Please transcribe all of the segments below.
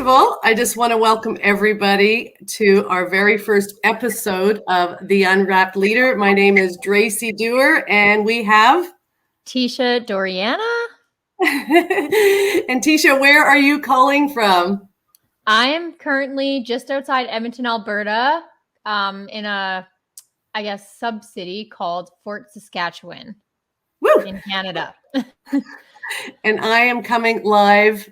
of all, I just want to welcome everybody to our very first episode of The Unwrapped Leader. My name is Dracy Dewar, and we have Teisha Dorianna. And Teisha, where are you calling from? I am currently just outside Edmonton, Alberta, in a, sub-city called Fort Saskatchewan. Woo! In Canada. And I am coming live,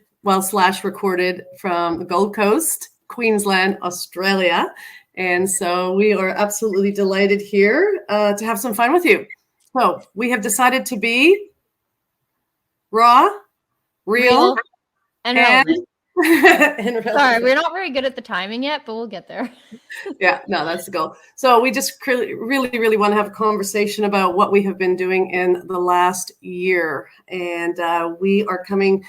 recorded from the Gold Coast, Queensland, Australia. And so we are absolutely delighted here to have some fun with you. So we have decided to be raw, real and relevant. Sorry, we're not very good at the timing yet, but we'll get there. Yeah, no, that's the goal. So we just really want to have a conversation about what we have been doing in the last year. And we are coming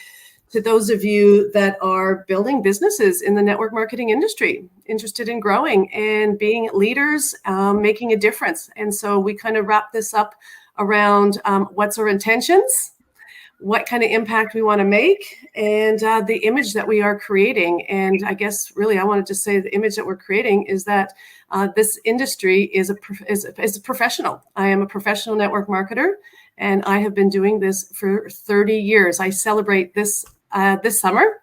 to those of you that are building businesses in the network marketing industry, interested in growing and being leaders, making a difference. And so we kind of wrap this up around what's our intentions, what kind of impact we want to make, and the image that we are creating. And I guess really I want to just say the image that we're creating is that this industry is a professional. I am a professional network marketer, and I have been doing this for 30 years. I celebrate this summer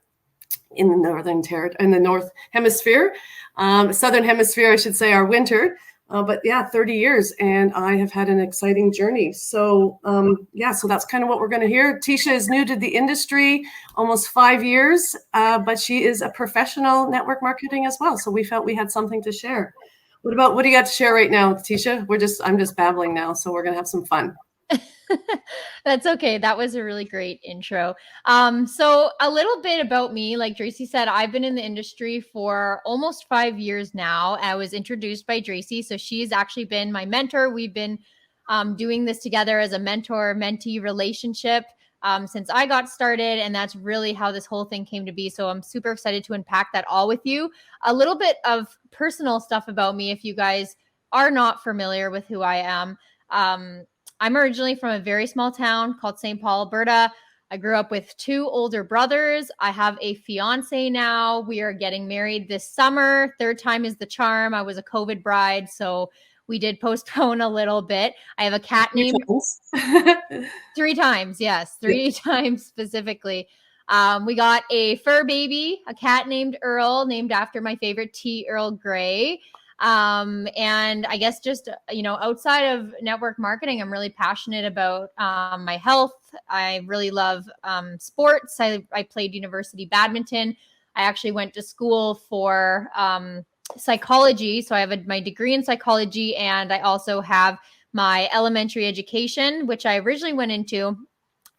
in the North Hemisphere, Southern Hemisphere, I should say, our winter. But yeah, 30 years, and I have had an exciting journey. So so that's kind of what we're going to hear. Teisha is new to the industry, almost 5 years, but she is a professional network marketing as well. So we felt we had something to share. What do you got to share right now, Teisha? I'm just babbling now, so we're going to have some fun. That's okay. That was a really great intro. So a little bit about me, like Dracy said, I've been in the industry for almost 5 years now. I was introduced by Dracy. So she's actually been my mentor. We've been doing this together as a mentor-mentee relationship since I got started. And that's really how this whole thing came to be. So I'm super excited to unpack that all with you. A little bit of personal stuff about me, if you guys are not familiar with who I am. I'm originally from a very small town called St. Paul, Alberta. I grew up with 2 older brothers. I have a fiance now. We are getting married this summer. 3rd time is the charm. I was a COVID bride, so we did postpone a little bit. I have a cat named 3 times. Yes, 3 times specifically. We got a fur baby, a cat named Earl, named after my favorite tea, Earl Grey. And I guess just, outside of network marketing, I'm really passionate about my health. I really love sports. I played university badminton. I actually went to school for psychology. So I have my degree in psychology, and I also have my elementary education, which I originally went into.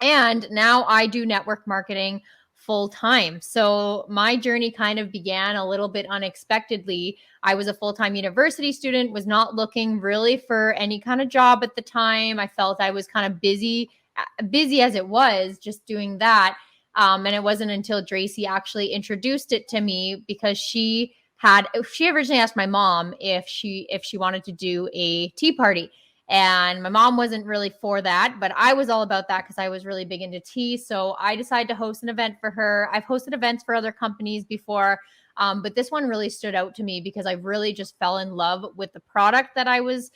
And now I do network marketing full time. So my journey kind of began a little bit unexpectedly. I was a full-time university student, was not looking really for any kind of job at the time. I felt I was kind of busy as it was just doing that. And it wasn't until Dracy actually introduced it to me, because she originally asked my mom if she wanted to do a tea party. And my mom wasn't really for that, but I was all about that because I was really big into tea. So I decided to host an event for her. I've hosted events for other companies before, but this one really stood out to me because I really just fell in love with the product that I was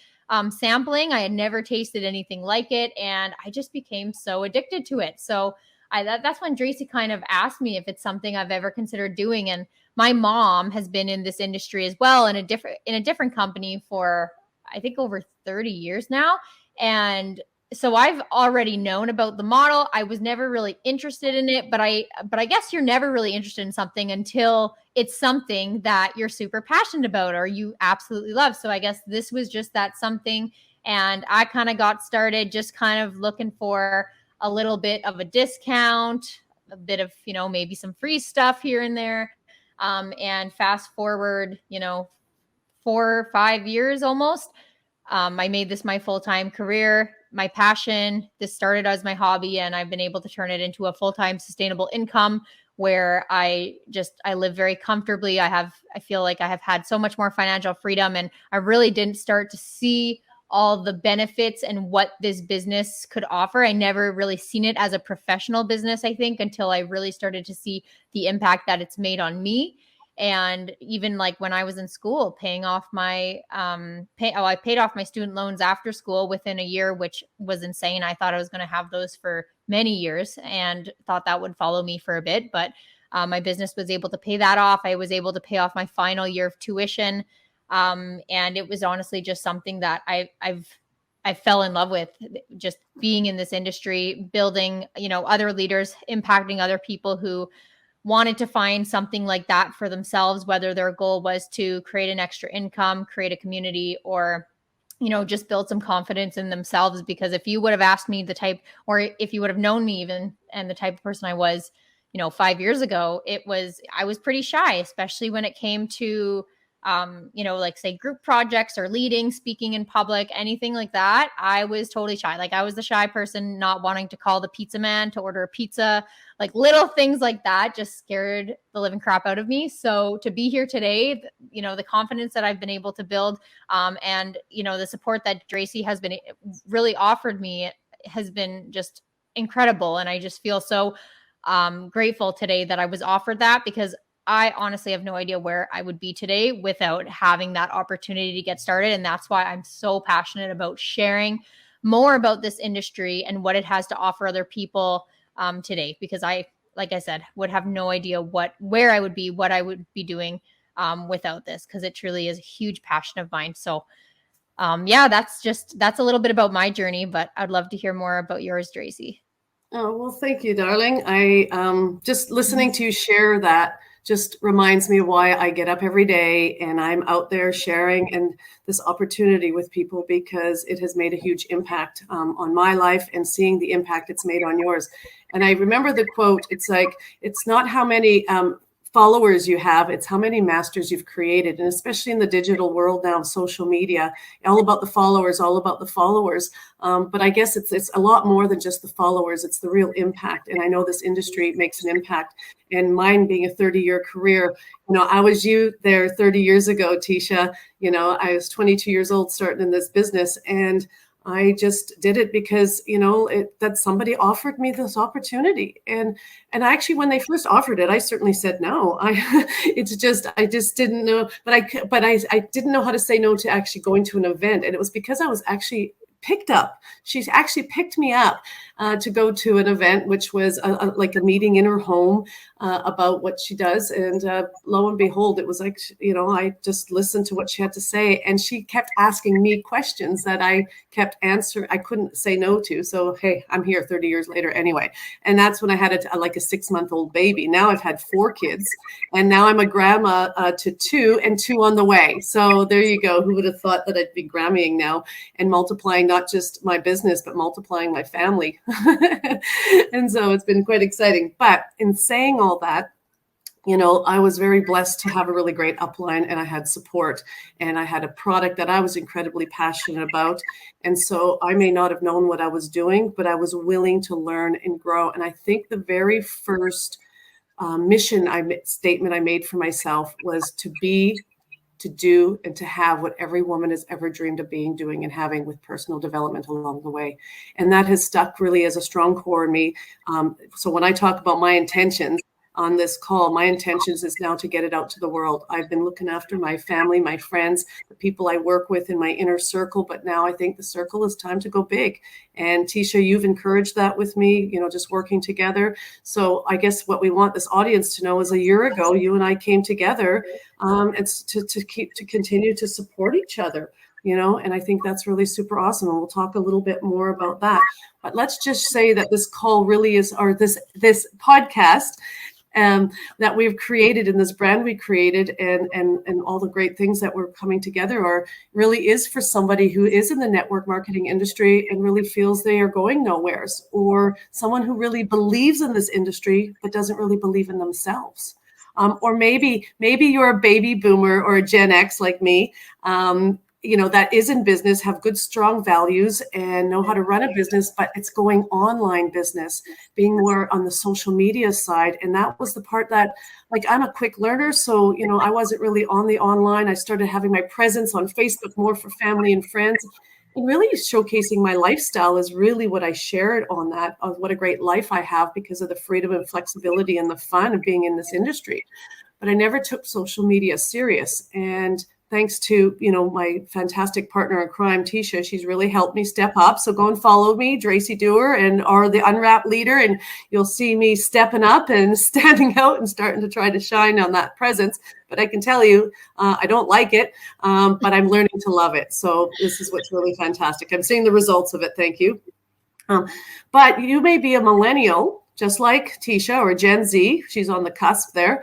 sampling. I had never tasted anything like it, and I just became so addicted to it. So that's when Dracy kind of asked me if it's something I've ever considered doing. And my mom has been in this industry as well, in a different company for, I think, over 30 years now. And so I've already known about the model. I was never really interested in it, but I guess you're never really interested in something until it's something that you're super passionate about or you absolutely love. So I guess this was just that something. And I kind of got started just kind of looking for a little bit of a discount, a bit of, maybe some free stuff here and there. And fast forward, 4 or 5 years almost. I made this my full-time career, my passion. This started as my hobby, and I've been able to turn it into a full-time sustainable income where I live very comfortably. I feel like I have had so much more financial freedom, and I really didn't start to see all the benefits and what this business could offer. I never really seen it as a professional business, I think, until I really started to see the impact that it's made on me. And even like when I was in school, paying off my, I paid off my student loans after school within a year, which was insane. I thought I was going to have those for many years and thought that would follow me for a bit, but my business was able to pay that off. I was able to pay off my final year of tuition. And it was honestly just something that I fell in love with, just being in this industry, building, other leaders, impacting other people who wanted to find something like that for themselves, whether their goal was to create an extra income, create a community, or, just build some confidence in themselves. Because if you would have asked me or if you would have known me even, and the type of person I was, 5 years ago, I was pretty shy, especially when it came to, like say group projects or leading, speaking in public, anything like that. I was totally shy. Like I was the shy person, not wanting to call the pizza man to order a pizza, like little things like that just scared the living crap out of me. So to be here today, the confidence that I've been able to build, and, the support that Dracy has been really offered me has been just incredible. And I just feel so grateful today that I was offered that, because I honestly have no idea where I would be today without having that opportunity to get started. And that's why I'm so passionate about sharing more about this industry and what it has to offer other people today, because like I said, would have no idea where I would be, what I would be doing without this, because it truly is a huge passion of mine. So that's a little bit about my journey, but I'd love to hear more about yours, Dracy. Oh, well, thank you, darling. I just listening to you share that just reminds me of why I get up every day and I'm out there sharing and this opportunity with people, because it has made a huge impact on my life, and seeing the impact it's made on yours. And I remember the quote, it's like, it's not how many followers you have, it's how many masters you've created. And especially in the digital world now of social media, all about the followers. But I guess it's a lot more than just the followers. It's the real impact. And I know this industry makes an impact. And mine being a 30-year career, I was you there 30 years ago, Teisha. I was 22 years old starting in this business, and I just did it because, that somebody offered me this opportunity. And actually, when they first offered it, I certainly said no. I just didn't know, but I didn't know how to say no to actually going to an event. And it was because I was actually picked up. She's actually picked me up to go to an event, which was like a meeting in her home about what she does. And lo and behold, it was like, I just listened to what she had to say. And she kept asking me questions that I kept answering. I couldn't say no to. So, hey, I'm here 30 years later anyway. And that's when I had a 6-month-old baby. Now I've had 4 kids. And now I'm a grandma to 2, and 2 on the way. So there you go. Who would have thought that I'd be Grammying now and multiplying not just my business, but multiplying my family. And so it's been quite exciting. But in saying all that, I was very blessed to have a really great upline, and I had support, and I had a product that I was incredibly passionate about. And so I may not have known what I was doing, but I was willing to learn and grow. And I think the very first statement I made for myself was to be, to do, and to have what every woman has ever dreamed of being, doing, and having, with personal development along the way. And that has stuck really as a strong core in me. So when I talk about my intentions on this call, my intentions is now to get it out to the world. I've been looking after my family, my friends, the people I work with in my inner circle, but now I think the circle is time to go big. And Teisha, you've encouraged that with me, just working together. So I guess what we want this audience to know is, a year ago, you and I came together it's to continue to support each other. And I think that's really super awesome. And we'll talk a little bit more about that. But let's just say that this call really is, or this podcast that we've created, and this brand we created, and all the great things that we're coming together really is for somebody who is in the network marketing industry and really feels they are going nowheres, or someone who really believes in this industry but doesn't really believe in themselves. Or maybe you're a baby boomer or a Gen X like me, that is in business, have good, strong values and know how to run a business, but it's going online business, being more on the social media side. And that was the part that, I'm a quick learner. So, I wasn't really on the online. I started having my presence on Facebook more for family and friends. And really showcasing my lifestyle is really what I shared on that, of what a great life I have because of the freedom and flexibility and the fun of being in this industry. But I never took social media serious. And thanks to, my fantastic partner in crime, Teisha, she's really helped me step up. So go and follow me, Dracy Dewar, or the Unwrapped Leader, and you'll see me stepping up and standing out and starting to try to shine on that presence. But I can tell you, I don't like it, but I'm learning to love it. So this is what's really fantastic. I'm seeing the results of it. Thank you. But you may be a millennial, just like Teisha, or Gen Z, she's on the cusp there,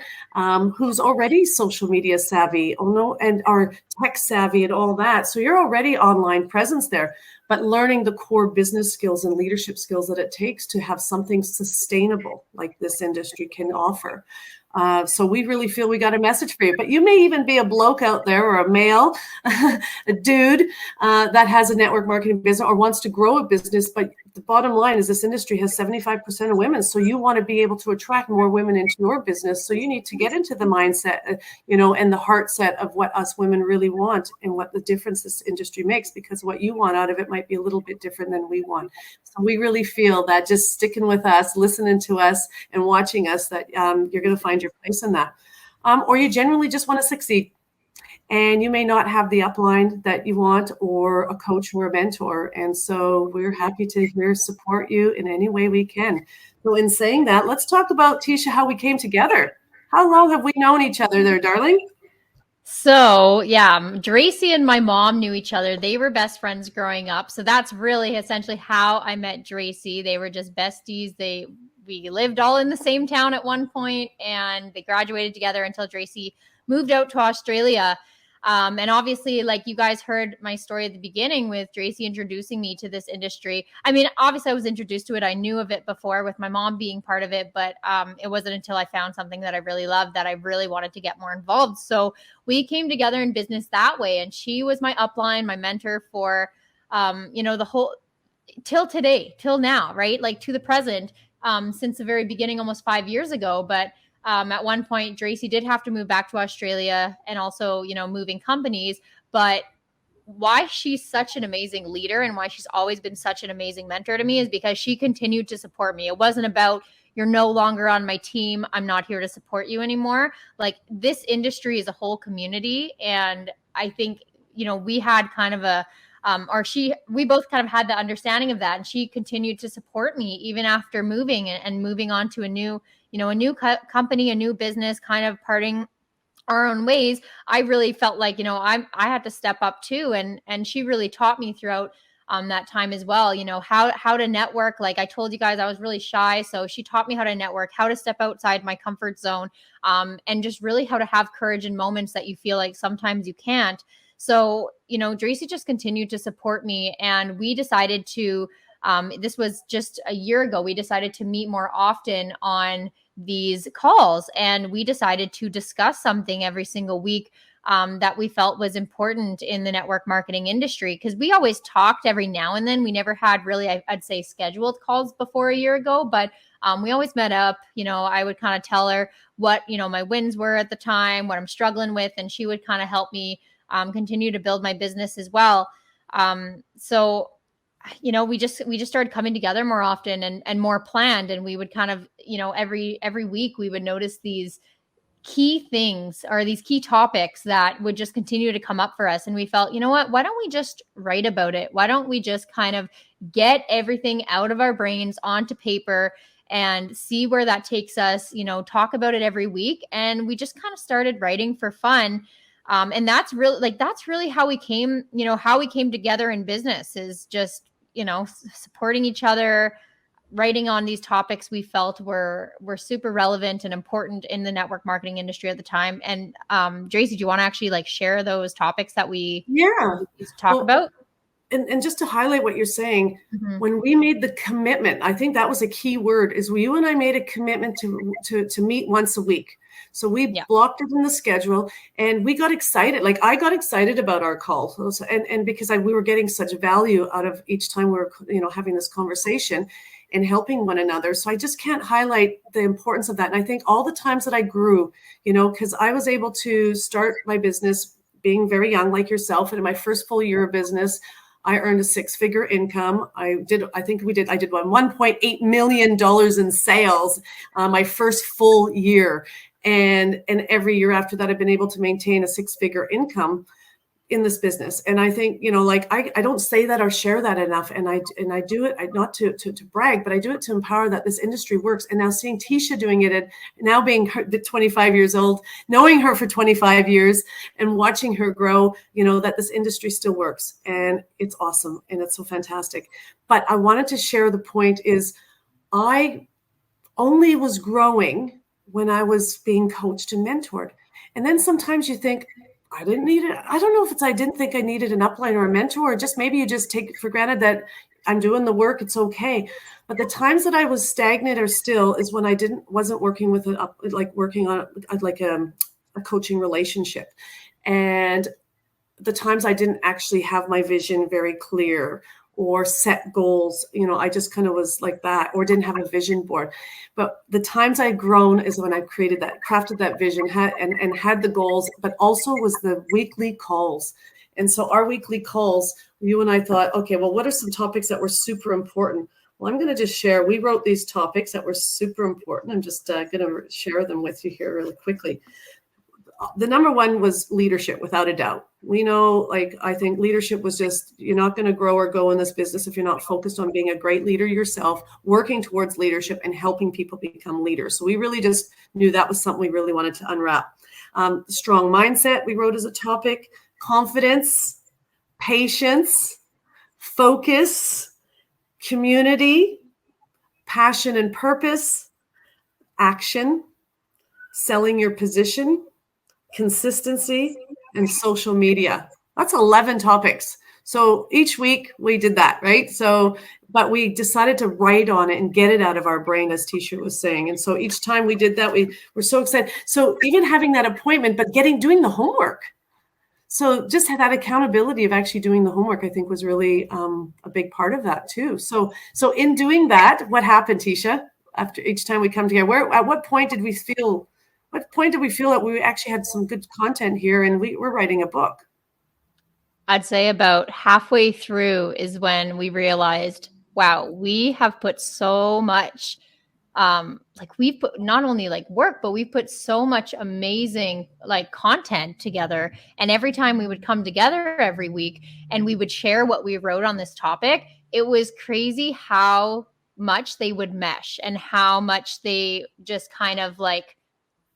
who's already social media savvy, and are tech savvy and all that. So you're already online presence there, but learning the core business skills and leadership skills that it takes to have something sustainable like this industry can offer. So we really feel we got a message for you. But you may even be a bloke out there, or a male, a dude that has a network marketing business or wants to grow a business. But the bottom line is this industry has 75% of women. So you want to be able to attract more women into your business. So you need to get into the mindset, and the heart set of what us women really want and what the difference this industry makes, because what you want out of it might be a little bit different than we want. So we really feel that just sticking with us, listening to us and watching us, that you're going to find your place in that. Or you genuinely just want to succeed. And you may not have the upline that you want, or a coach or a mentor. And so we're happy to support you in any way we can. So in saying that, let's talk about, Teisha, how we came together. How long have we known each other there, darling? So yeah, Dracy and my mom knew each other. They were best friends growing up. So that's really essentially how I met Dracy. They were just besties. We lived all in the same town at one point, and they graduated together until Dracy moved out to Australia. And obviously, like you guys heard my story at the beginning with Dracy introducing me to this industry. I mean, obviously I was introduced to it. I knew of it before with my mom being part of it, but it wasn't until I found something that I really loved that I really wanted to get more involved. So we came together in business that way. And she was my upline, my mentor for, the whole, till today, till now, right? Like to the present, since the very beginning, almost 5 years ago. But at one point, Dracy did have to move back to Australia and also, moving companies. But why she's such an amazing leader and why she's always been such an amazing mentor to me is because she continued to support me. It wasn't about, you're no longer on my team, I'm not here to support you anymore. Like, this industry is a whole community. And I think, we had kind of we both kind of had the understanding of that. And she continued to support me even after moving and moving on to a new company, a new business, kind of parting our own ways. I really felt like, I had to step up too. And she really taught me throughout that time as well, how to network. Like I told you guys, I was really shy. So she taught me how to network, how to step outside my comfort zone, and just really how to have courage in moments that you feel like sometimes you can't. So, Dracy just continued to support me, and we decided to, this was just a year ago, we decided to meet more often on these calls, and we decided to discuss something every single week that we felt was important in the network marketing industry. Because we always talked every now and then. We never had really, I'd say, scheduled calls before a year ago, but we always met up. I would kind of tell her what, my wins were at the time, what I'm struggling with, and she would kind of help me continue to build my business as well. So, we just started coming together more often and more planned. And we would kind of, every week we would notice these key things or these key topics that would just continue to come up for us. And we felt, what, why don't we just write about it? Why don't we just kind of get everything out of our brains onto paper and see where that takes us, talk about it every week. And we just kind of started writing for fun. And that's really how we came together in business, is just, supporting each other, writing on these topics we felt were super relevant and important in the network marketing industry at the time. And Dracy, do you want to actually share those topics that we talk about? And just to highlight what you're saying, Mm-hmm. when we made the commitment, I think that was a key word, is you and I made a commitment to meet once a week. So we blocked it in the schedule, and we got excited. Like, I got excited about our call, and because we were getting such value out of each time we were, having this conversation and helping one another. So I just can't highlight the importance of that. And I think all the times that I grew, because I was able to start my business being very young, like yourself, and in my first full year of business, I earned a 6-figure income. I did $1.8 million in sales, my first full year. And every year after that, I've been able to maintain a 6-figure income in this business. And I think, I don't say that or share that enough. And I do it, not to brag, but I do it to empower that this industry works. And now seeing Teisha doing it, and now being 25 years old, knowing her for 25 years and watching her grow, that this industry still works, and it's awesome. And it's so fantastic. But I wanted to share the point is I only was growing when I was being coached and mentored. And then sometimes you think, I didn't need it. I don't know if it's I didn't think I needed an upline or a mentor, or just maybe you just take it for granted that I'm doing the work, it's okay. But the times that I was stagnant or still is when I wasn't working with working on a coaching relationship. And the times I didn't actually have my vision very clear or set goals, I just kind of was like that, or didn't have a vision board. But the times I've grown is when I crafted that vision, and had the goals, but also was the weekly calls. And so our weekly calls, you and I thought, okay, well, what are some topics that were super important? Well, I'm going to just share. We wrote these topics that were super important. I'm just going to share them with you here really quickly. The number one was leadership, without a doubt. We know, I think leadership was just, you're not going to grow or go in this business if you're not focused on being a great leader yourself, working towards leadership and helping people become leaders. So we really just knew that was something we really wanted to unwrap. Strong mindset, we wrote as a topic. Confidence, patience, focus, community, passion and purpose, action, selling your position, consistency, and social media. That's 11 topics. So each week we did that, right? So, but we decided to write on it and get it out of our brain, as Teisha was saying. And so each time we did that, we were so excited. So even having that appointment, but doing the homework. So just that accountability of actually doing the homework, I think, was really a big part of that too. So in doing that, what happened, Teisha? After each time we come together, at what point did we feel that we actually had some good content here and we're writing a book? I'd say about halfway through is when we realized, wow, we have put so much, we've put not only work, but we've put so much amazing content together. And every time we would come together every week and we would share what we wrote on this topic, it was crazy how much they would mesh and how much they just kind of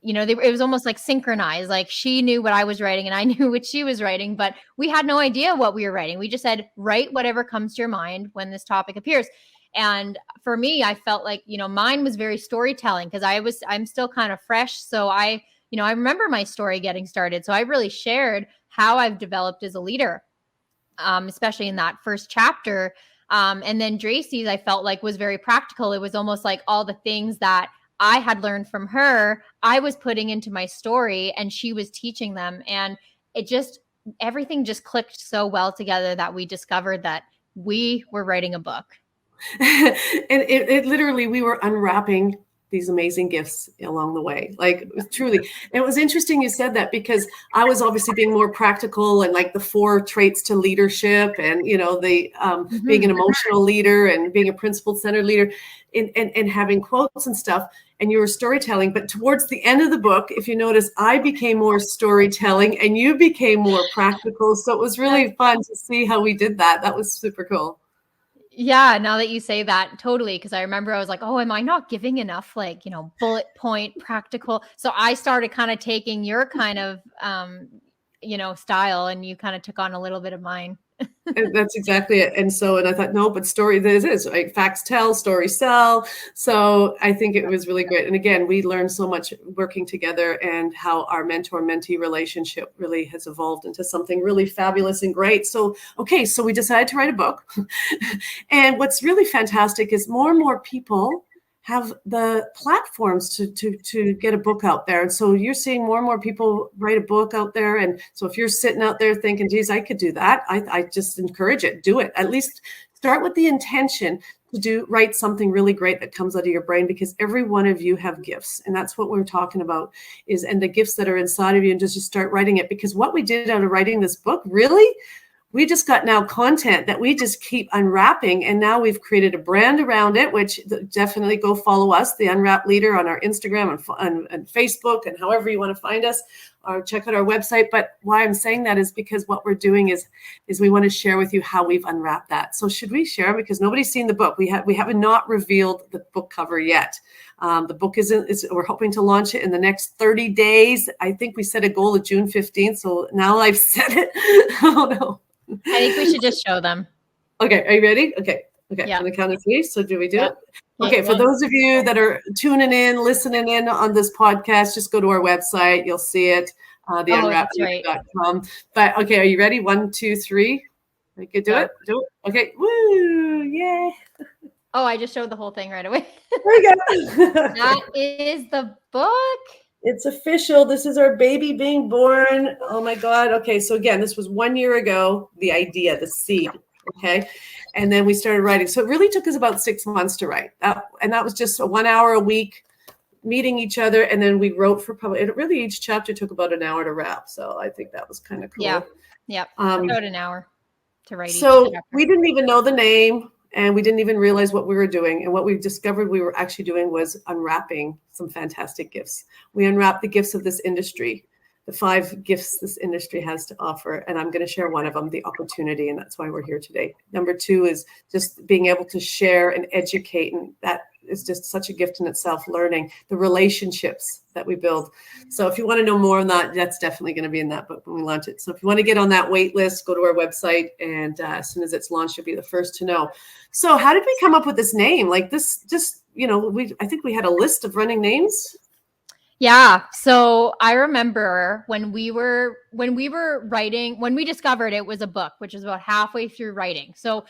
it was almost synchronized. She knew what I was writing and I knew what she was writing, but we had no idea what we were writing. We just said, write whatever comes to your mind when this topic appears. And for me, I felt mine was very storytelling because I'm still kind of fresh. So I remember my story getting started. So I really shared how I've developed as a leader, especially in that first chapter. And then Dracy's, I felt was very practical. It was almost all the things that I had learned from her, I was putting into my story and she was teaching them. And everything just clicked so well together that we discovered that we were writing a book. And it literally, we were unwrapping these amazing gifts along the way. Truly. It was interesting you said that, because I was obviously being more practical and the 4 traits to leadership and, being an emotional leader and being a principle-centered leader and having quotes and stuff. And you were storytelling. But towards the end of the book, if you notice, I became more storytelling and you became more practical. So it was really fun to see how we did that. That was super cool. Yeah, now that you say that, totally. Because I remember I was like, oh, am I not giving enough bullet point practical? So I started kind of taking your kind of, style, and you kind of took on a little bit of mine. And that's exactly it. And I thought, no, but this is right. Facts tell, stories sell. So I think it was really great. And again, we learned so much working together and how our mentor-mentee relationship really has evolved into something really fabulous and great. So we decided to write a book. And what's really fantastic is more and more people have the platforms to get a book out there. And so you're seeing more and more people write a book out there. And so if you're sitting out there thinking, geez, I could do that, I just encourage it. Do it. At least start with the intention to write something really great that comes out of your brain, because every one of you have gifts. And that's what we're talking about and the gifts that are inside of you, and just start writing it. Because what we did out of writing this book really we just got now content that we just keep unwrapping. And now we've created a brand around it, which definitely go follow us, the Unwrapped Leader, on our Instagram and Facebook and however you want to find us, or check out our website. But why I'm saying that is because what we're doing is we want to share with you how we've unwrapped that. So should we share? Because nobody's seen the book. We have not revealed the book cover yet. The book we're hoping to launch it in the next 30 days. I think we set a goal of June 15th. So now I've said it. Oh no. I think we should just show them. Okay. Are you ready? Okay. Yeah. On the count of three. So do we do Yep. it? Okay. For those of you that are tuning in, listening in on this podcast, just go to our website. You'll see it. Unwrappedleader.com. But okay. Are you ready? 1, 2, 3. We could do it. Do it. Okay. Woo. Yay. Oh, I just showed the whole thing right away. There we go. That is the book. It's official. This is our baby being born. Oh my God. Okay. So again, this was 1 year ago, the idea, the seed. Okay. And then we started writing. So it really took us about 6 months to write. And that was just 1 hour a week, meeting each other. And then we wrote for really each chapter took about an hour to wrap. So I think that was kind of cool. Yeah. Yeah. About an hour to write. So we didn't even know the name. And we didn't even realize what we were doing. And what we discovered we were actually doing was unwrapping some fantastic gifts. We unwrapped the gifts of this industry, the 5 gifts this industry has to offer. And I'm going to share one of them, the opportunity. And that's why we're here today. Number 2 is just being able to share and educate. And that is just such a gift in itself, learning the relationships that we build. So if you want to know more on that, that's definitely going to be in that book when we launch it. So if you want to get on that wait list, go to our website. And as soon as it's launched, you'll be the first to know. So how did we come up with this name? Like this, just, I think we had a list of running names. Yeah. So I remember when we were writing, when we discovered it was a book, which is about halfway through writing. So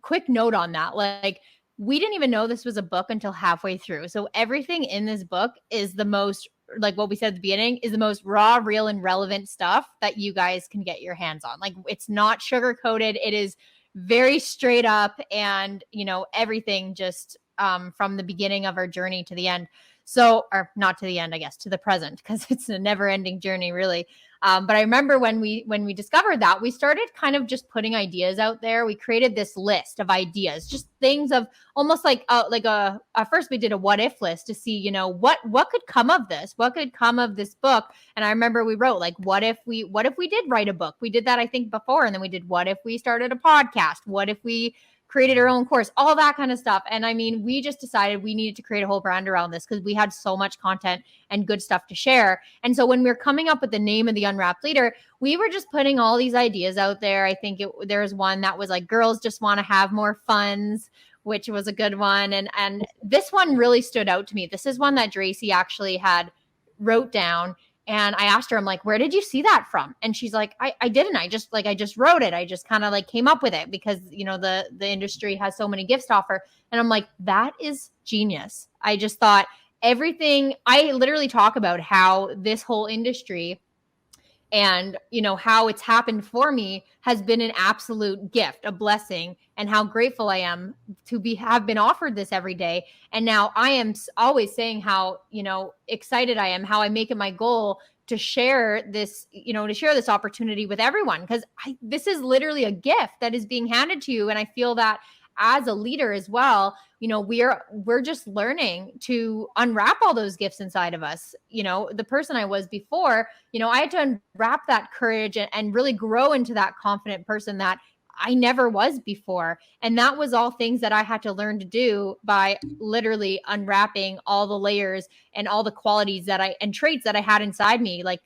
quick note on that, like, we didn't even know this was a book until halfway through. So everything in this book is the most, like what we said at the beginning, is the most raw, real, and relevant stuff that you guys can get your hands on. Like, it's not sugar coated. It is very straight up, and everything just from the beginning of our journey to the end. So, or not to the end, I guess, to the present, because it's a never ending journey, really. But I remember when we discovered that, we started kind of just putting ideas out there. We created this list of ideas, just things of almost like at first we did a what if list to see, what could come of this? What could come of this book? And I remember we wrote like, what if we did write a book? We did that, I think, before. And then we did, what if we started a podcast? What if we created our own course, all that kind of stuff. And I mean, we just decided we needed to create a whole brand around this because we had so much content and good stuff to share. And so when we were coming up with the name of the Unwrapped Leader, we were just putting all these ideas out there. I think there was one that was like, girls just want to have more funds, which was a good one. And this one really stood out to me. This is one that Dracy actually had wrote down. And I asked her, I'm like, where did you see that from? And she's like, I didn't. I just wrote it. I just kind of like came up with it because, the industry has so many gifts to offer. And I'm like, that is genius. I just thought everything, I literally talk about how this whole industry and, how it's happened for me has been an absolute gift, a blessing, and how grateful I am to have been offered this every day. And now I am always saying how, excited I am, how I make it my goal to share this, opportunity with everyone, because this is literally a gift that is being handed to you. And I feel that as a leader as well, we're just learning to unwrap all those gifts inside of us. The person I was before, I had to unwrap that courage and really grow into that confident person that I never was before. And that was all things that I had to learn to do by literally unwrapping all the layers and all the qualities and traits that I had inside me. Like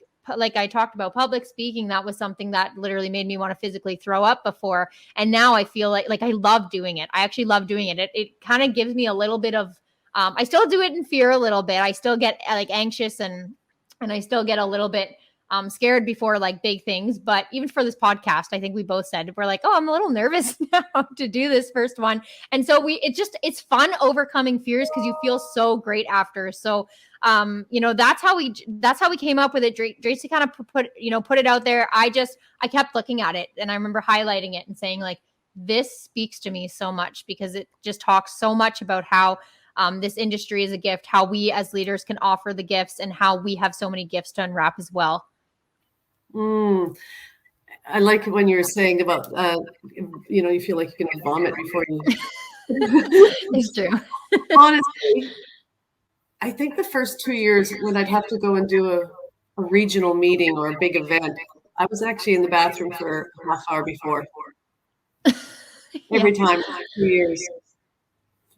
I talked about public speaking, that was something that literally made me want to physically throw up before. And now I feel like I love doing it. I actually love doing it. It kind of gives me a little bit of, I still do it in fear a little bit. I still get like anxious and I still get a little bit scared before like big things. But even for this podcast, I think we both said, we're like, oh, I'm a little nervous now to do this first one. And so it's fun overcoming fears because you feel so great after. So that's how we came up with it. Dracy kind of put it out there. I kept looking at it and I remember highlighting it and saying like, this speaks to me so much because it just talks so much about how this industry is a gift, how we as leaders can offer the gifts and how we have so many gifts to unwrap as well. I like when you're saying about, you feel like you're going to vomit before you. It's true. Honestly, I think the first 2 years when I'd have to go and do a regional meeting or a big event, I was actually in the bathroom for a half hour before. Every time, 2 years.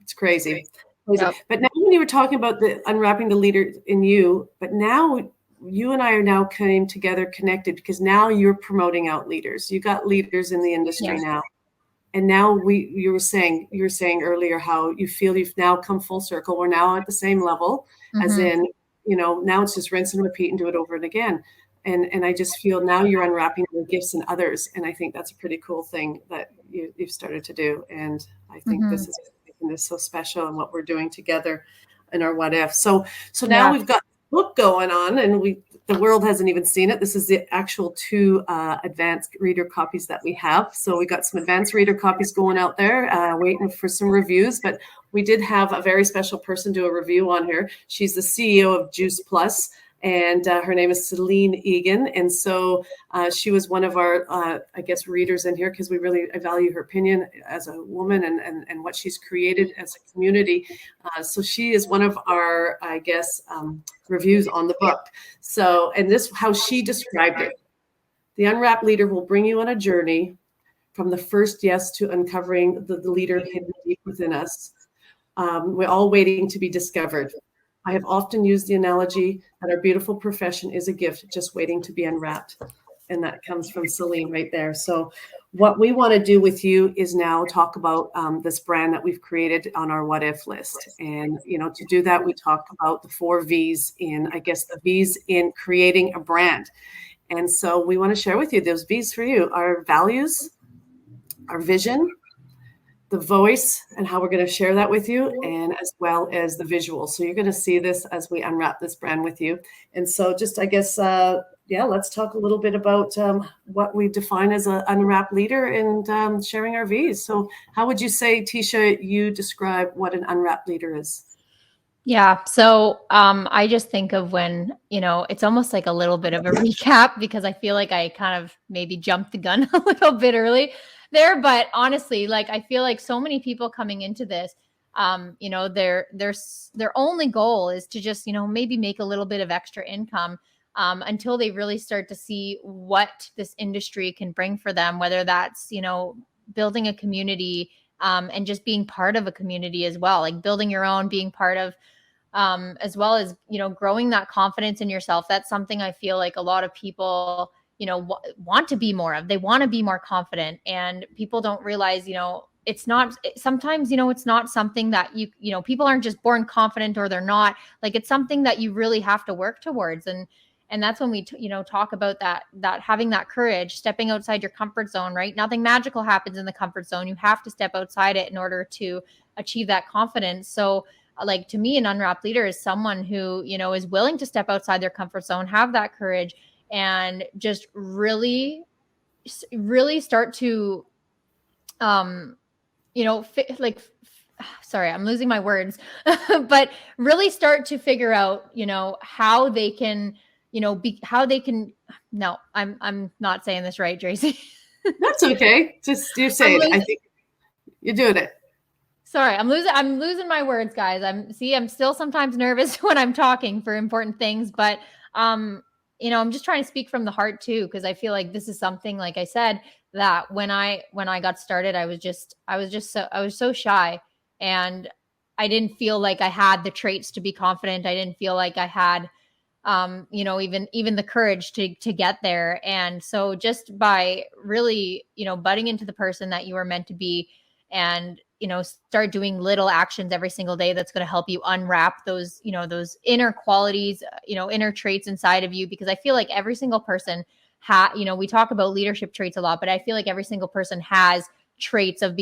It's crazy. Yep. But now when you were talking about the unwrapping the leader in you, but now you and I are now came together connected because now you're promoting out leaders. You got leaders in the industry now. And now you were saying earlier how you feel you've now come full circle. We're now at the same level as in, now it's just rinse and repeat and do it over and again. And I just feel now you're unwrapping your gifts in others. And I think that's a pretty cool thing that you've started to do. And I think this is making this so special and what we're doing together in our What If. So now we've got a book going on and the world hasn't even seen it. This is the actual 2 advanced reader copies that we have. So we got some advanced reader copies going out there, waiting for some reviews. But we did have a very special person do a review on her. She's the CEO of Juice Plus, and her name is Celine Egan. And so she was one of our, readers in here because I value her opinion as a woman and what she's created as a community. So she is one of our, reviews on the book. So, and this, how she described it. The Unwrapped Leader will bring you on a journey from the first yes to uncovering the leader hidden deep within us. We're all waiting to be discovered. I have often used the analogy that our beautiful profession is a gift just waiting to be unwrapped. And that comes from Celine right there. So what we want to do with you is now talk about this brand that we've created on our What If list. And, to do that, we talk about the 4 V's the V's in creating a brand. And so we want to share with you those V's for you, our values, our vision, the voice, and how we're going to share that with you, and as well as the visual. So you're going to see this as we unwrap this brand with you. And so just, let's talk a little bit about what we define as an unwrapped leader and sharing our V's. So how would you say, Teisha, you describe what an unwrapped leader is? Yeah. So I just think of when, it's almost like a little bit of a recap because I feel like I kind of maybe jumped the gun a little bit early there. But honestly, I feel like so many people coming into this, their only goal is to just, maybe make a little bit of extra income until they really start to see what this industry can bring for them, whether that's, building a community and just being part of a community as well, like building your own, being part of, as well as, growing that confidence in yourself. That's something I feel like a lot of people, want to be more of. They want to be more confident, and people don't realize, it's not sometimes, it's not something that people aren't just born confident or they're not. Like, it's something that you really have to work towards. And that's when we, talk about that having that courage, stepping outside your comfort zone, right? Nothing magical happens in the comfort zone. You have to step outside it in order to achieve that confidence. So like, to me, an unwrapped leader is someone who, is willing to step outside their comfort zone, have that courage, and just really start to, sorry, I'm losing my words, but really start to figure out, how they can, no, I'm not saying this right, Dracy. That's okay. Just, you're saying it. I think you're doing it. Sorry, I'm losing my words, guys. I'm still sometimes nervous when I'm talking for important things, but, I'm just trying to speak from the heart too, because I feel like this is something, like I said, that when I got started, I was so shy, and I didn't feel like I had the traits to be confident. I didn't feel like I had, even the courage to get there. And so just by really, butting into the person that you are meant to be, and, start doing little actions every single day, that's going to help you unwrap those, those inner qualities, inner traits inside of you. Because I feel like every single person we talk about leadership traits a lot, but I feel like every single person has traits of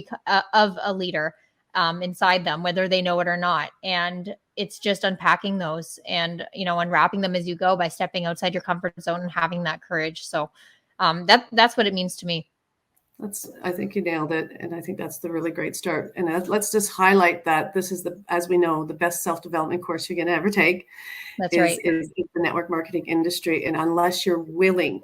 a leader inside them, whether they know it or not. And it's just unpacking those and, unwrapping them as you go by stepping outside your comfort zone and having that courage. So that's what it means to me. I think you nailed it. And I think that's the really great start. And let's just highlight that this is as we know, the best self-development course you're going to ever take. That's right. Is the network marketing industry. And unless you're willing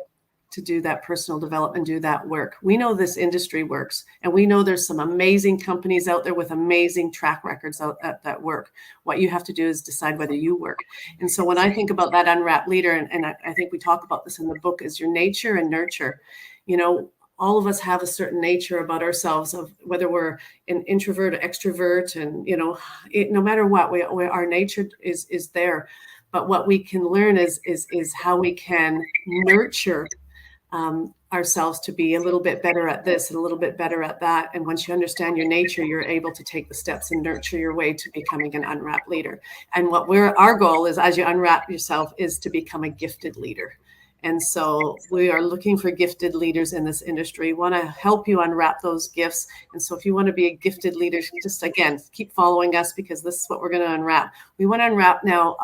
to do that personal development, do that work. We know this industry works, and we know there's some amazing companies out there with amazing track records out at that work. What you have to do is decide whether you work. And so when I think about that unwrapped leader, and I think we talk about this in the book, is your nature and nurture. You know, all of us have a certain nature about ourselves, of whether we're an introvert or extrovert, and you know, no matter what, our nature is there. But what we can learn is how we can nurture ourselves to be a little bit better at this and a little bit better at that. And once you understand your nature, you're able to take the steps and nurture your way to becoming an unwrapped leader. And our goal is, as you unwrap yourself, is to become a gifted leader. And so we are looking for gifted leaders in this industry. We want to help you unwrap those gifts. And so if you want to be a gifted leader, just again, keep following us, because this is what we're going to unwrap. We want to unwrap now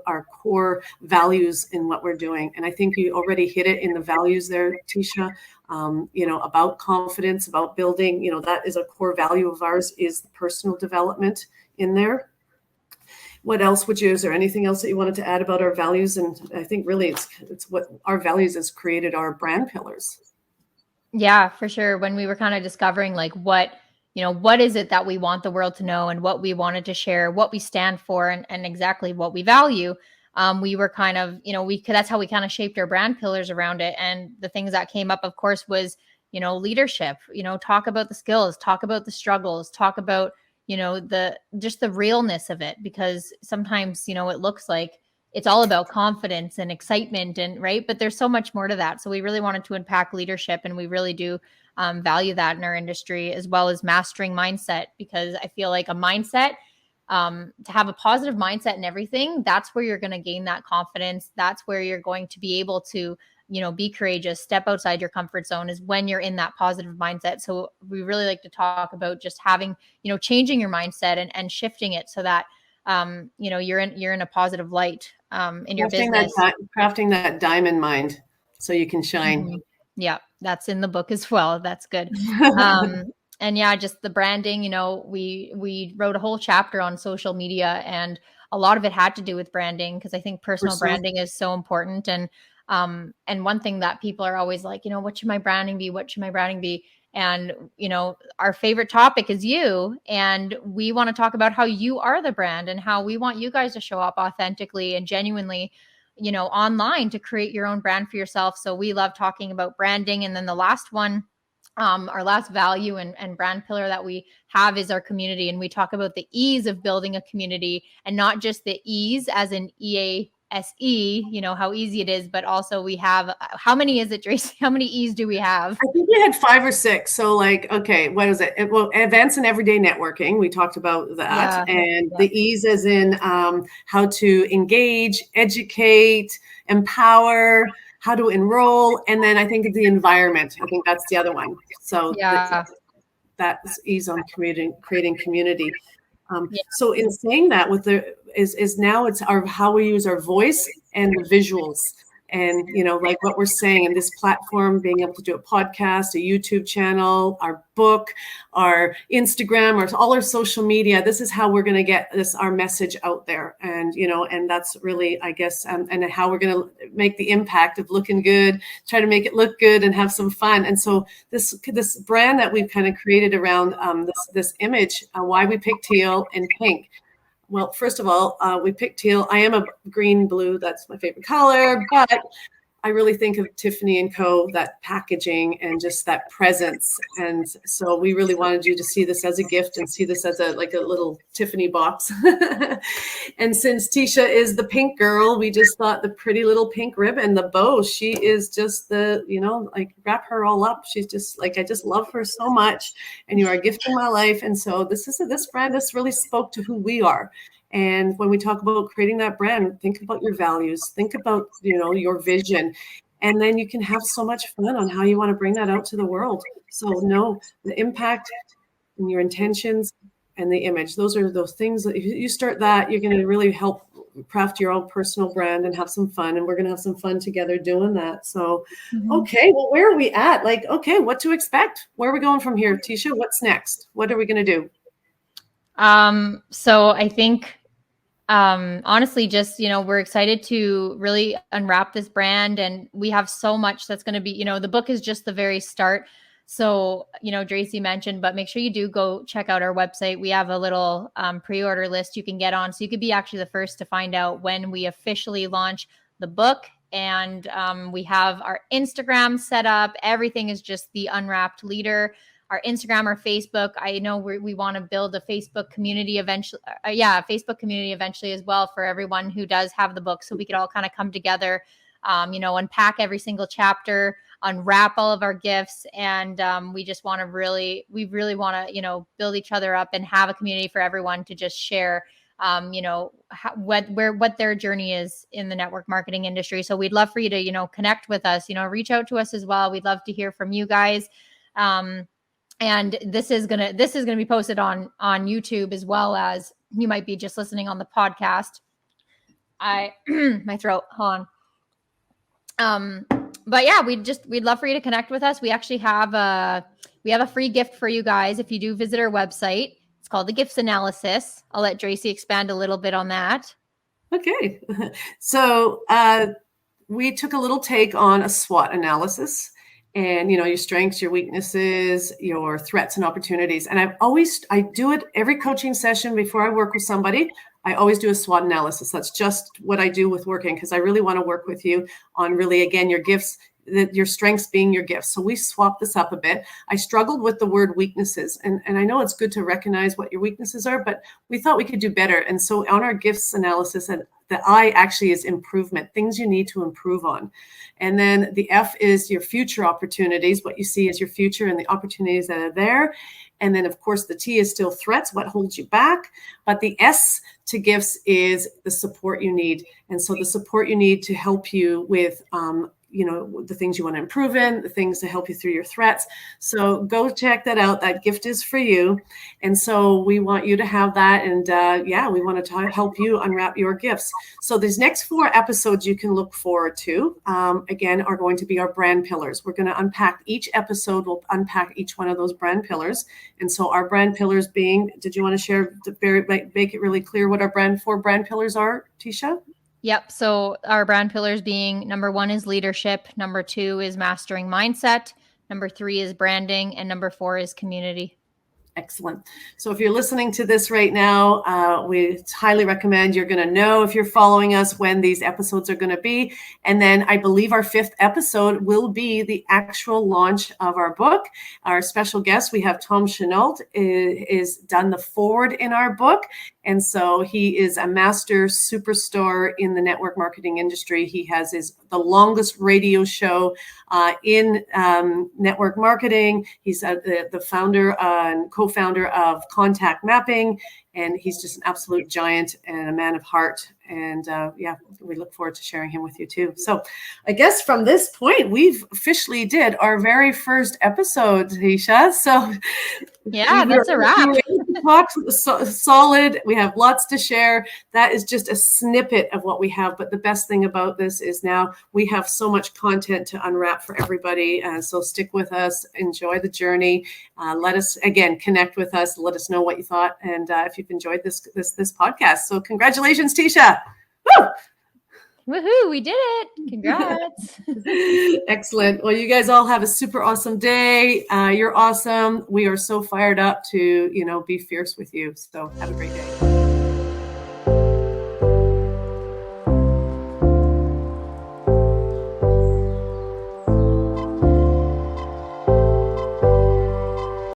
our core values in what we're doing. And I think you already hit it in the values there, Teisha, about confidence, about building, that is a core value of ours, is the personal development in there. What else is there anything else that you wanted to add about our values? And I think really it's what our values has created our brand pillars. Yeah, for sure. When we were kind of discovering like what is it that we want the world to know, and what we wanted to share, what we stand for, and exactly what we value, we were kind of, that's how we kind of shaped our brand pillars around it. And the things that came up, of course, was, leadership, talk about the skills, talk about the struggles, talk about the realness of it, because sometimes, it looks like it's all about confidence and excitement, and right. But there's so much more to that. So we really wanted to unpack leadership, and we really do value that in our industry, as well as mastering mindset, because I feel like a mindset, to have a positive mindset in everything, that's where you're going to gain that confidence. That's where you're going to be able to be courageous, step outside your comfort zone, is when you're in that positive mindset. So we really like to talk about just having, changing your mindset and shifting it so that, you're in a positive light in your business. Crafting that diamond mind so you can shine. Mm-hmm. Yeah, that's in the book as well. That's good. And yeah, just the branding, we wrote a whole chapter on social media, and a lot of it had to do with branding, because I think personal branding is so important. And one thing that people are always like, what should my branding be? What should my branding be? And, our favorite topic is you. And we want to talk about how you are the brand, and how we want you guys to show up authentically and genuinely, online, to create your own brand for yourself. So we love talking about branding. And then the last one, our last value and brand pillar that we have, is our community. And we talk about the ease of building a community, and not just the ease as in EASE, how easy it is, but also we have, how many is it, Dracy? How many E's do we have? I think we had 5 or 6. So okay, what is it? Well, advanced and everyday networking. We talked about that. And the E's as in how to engage, educate, empower, how to enroll. And then I think the environment. I think that's the other one. So that's E's on creating community. So in saying that, with is now it's how we use our voice and the visuals, and like what we're saying in this platform, being able to do a podcast, a YouTube channel, our book, our Instagram, or all our social media. This is how we're going to get our message out there, and and that's really, I guess, and how we're going to make the impact of looking good, try to make it look good and have some fun. And so this brand that we've kind of created around this image, why we picked teal and pink. Well, first of all, we picked teal. I am a green blue. That's my favorite color. But I really think of Tiffany & Co., that packaging and just that presence. And so we really wanted you to see this as a gift and see this as a little Tiffany box. And since Teisha is the pink girl, we just thought the pretty little pink ribbon, the bow, she is just wrap her all up. She's just I just love her so much. And you are a gift in my life. And so this brand, this really spoke to who we are. And when we talk about creating that brand, think about your values, think about, your vision, and then you can have so much fun on how you want to bring that out to the world. So the impact and your intentions and the image, those are those things that if you start that, you're going to really help craft your own personal brand and have some fun. And we're going to have some fun together doing that. So, Okay, well, where are we at? What to expect? Where are we going from here? Teisha, what's next? What are we going to do? So I think honestly, just, we're excited to really unwrap this brand, and we have so much that's going to be, the book is just the very start. So, Dracy mentioned, but make sure you do go check out our website. We have a little pre-order list you can get on. So you could be actually the first to find out when we officially launch the book. And we have our Instagram set up. Everything is just the Unwrapped Leader. Our Instagram or Facebook. I know we want to build a Facebook community eventually. A Facebook community eventually as well for everyone who does have the book. So we could all kind of come together, unpack every single chapter, unwrap all of our gifts. And we want to build each other up and have a community for everyone to just share, what their journey is in the network marketing industry. So we'd love for you to, connect with us, reach out to us as well. We'd love to hear from you guys. And this is gonna be posted on YouTube, as well as you might be just listening on the podcast. My throat, hold on. But yeah, we'd love for you to connect with us. We actually have a free gift for you guys if you do visit our website. It's called the Gifts Analysis. I'll let Dracy expand a little bit on that. Okay, so we took a little take on a SWOT analysis. And, your strengths, your weaknesses, your threats and opportunities. And I do it every coaching session before I work with somebody. I always do a SWOT analysis. That's just what I do with working, because I really want to work with you on really, again, your gifts, your strengths being your gifts. So we swapped this up a bit. I struggled with the word weaknesses. And I know it's good to recognize what your weaknesses are, but we thought we could do better. And so on our gifts analysis, and the I actually is improvement, things you need to improve on. And then the F is your future opportunities, what you see as your future and the opportunities that are there. And then, of course, the T is still threats, what holds you back. But the S to gifts is the support you need. And so the support you need to help you with, the things you want to improve in, the things to help you through your threats. So go check that out. That gift is for you. And so we want you to have that. And we want to help you unwrap your gifts. So these next 4 episodes you can look forward to, again, are going to be our brand pillars. We're going to unpack each episode. We'll unpack each one of those brand pillars. And so our brand pillars being, did you want to share, make it really clear what our 4 brand pillars are, Teisha? Yep. So our brand pillars being, number 1 is leadership. Number 2 is mastering mindset. Number 3 is branding. And number 4 is community. Excellent. So if you're listening to this right now, we highly recommend, you're going to know if you're following us when these episodes are going to be. And then I believe our 5th episode will be the actual launch of our book. Our special guest, we have Tom Chenault, is done the forward in our book. And so he is a master superstar in the network marketing industry. He has the longest radio show in network marketing. He's the founder and co-founder of Contact Mapping, and he's just an absolute giant and a man of heart. And we look forward to sharing him with you too. So I guess from this point, we've officially did our very first episode, Teisha. So yeah, that's a wrap. Solid. We have lots to share. That is just a snippet of what we have. But the best thing about this is now we have so much content to unwrap for everybody. So stick with us. Enjoy the journey. Let us, again, connect with us. Let us know what you thought. And if you've enjoyed this podcast. So congratulations, Teisha. Woo! Woohoo, we did it. Congrats. Excellent. Well, you guys all have a super awesome day. You're awesome. We are so fired up to, be fierce with you. So have a great day.